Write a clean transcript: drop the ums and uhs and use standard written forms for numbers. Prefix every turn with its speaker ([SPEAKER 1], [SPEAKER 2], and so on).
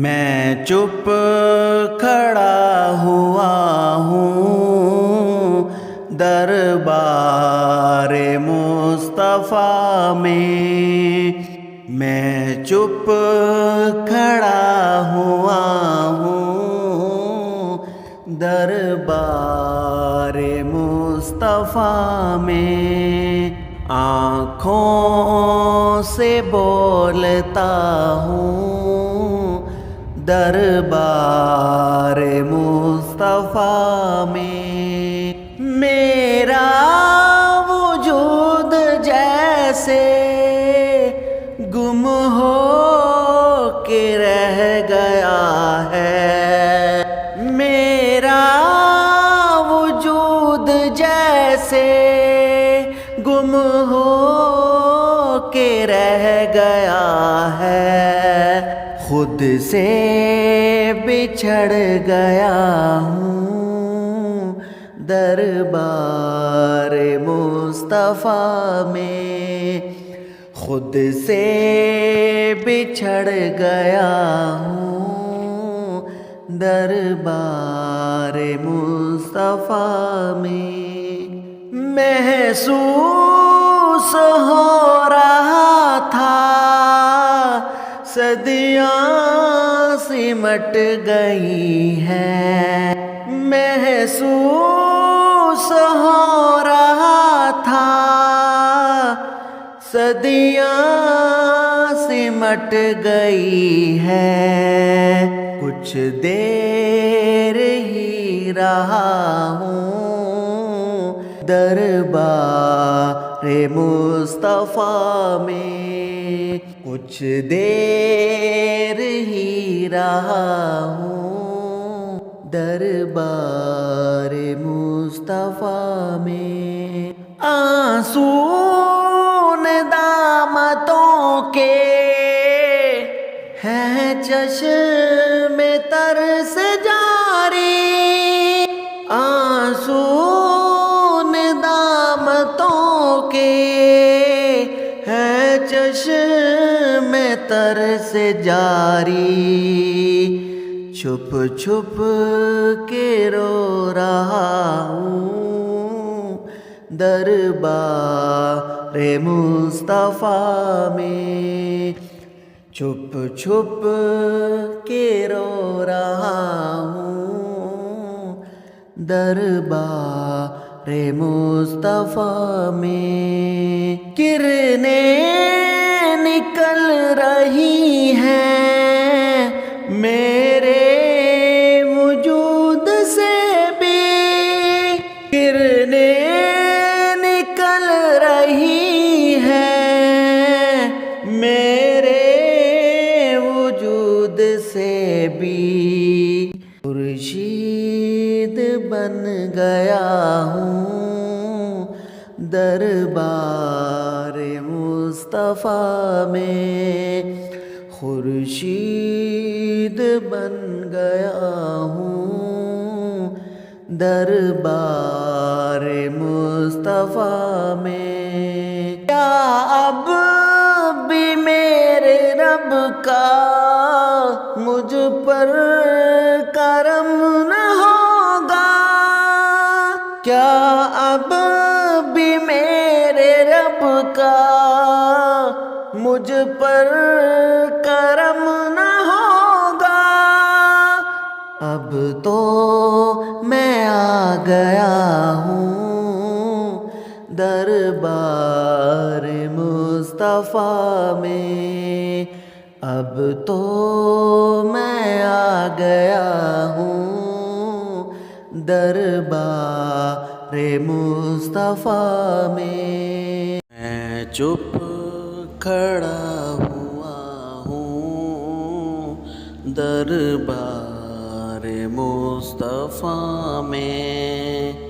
[SPEAKER 1] میں چپ کھڑا ہوا ہوں دربار مصطفیٰ میں چپ کھڑا ہوا ہوں دربار مصطفیٰ میں، آنکھوں سے بولتا ہوں دربار مصطفیٰ میں، میرا وجود جیسے گم ہو کے رہ گیا ہے، میرا وجود جیسے گم ہو کے رہ گیا ہے، خود سے بچھڑ گیا ہوں دربار مصطفیٰ میں، خود سے بچھڑ گیا ہوں دربار مصطفیٰ میں، محسوس ہو رہا تھا صدیاں سمٹ گئی ہیں، محسوس ہو رہا تھا صدیاں سمٹ گئی ہے، کچھ دیر ہی رہا ہوں دربار مصطفیٰ میں، کچھ دیر ہی رہا ہوں دربار مصطفیٰ میں، آنسو ندامتوں کے ہیں چشم تر سے جاری، آنسو ندامتوں کے ہیں چشم تر سے جاری، چھپ چھپ کے رو رہا ہوں دربار مصطفیٰ میں، چھپ چھپ کے رو رہا ہوں دربار مصطفیٰ میں، کرنیں نکل رہی ہیں میرے وجود سے بھی، کرنیں نکل رہی ہیں میرے وجود سے بھی، خورشید بن گیا ہوں دربار مصطفیٰ میں، خورشید بن گیا ہوں دربار مصطفیٰ میں، کیا اب بھی میرے رب کا مجھ پر کرم نہ ہوگا، کیا اب بھی میرے رب کا مجھ پر کرم نہ ہوگا، اب تو میں آ گیا ہوں دربار مصطفیٰ میں، اب تو میں آ گیا ہوں دربار مصطفیٰ میں چپ کھڑا ہوا ہوں دربار مصطفیٰ میں۔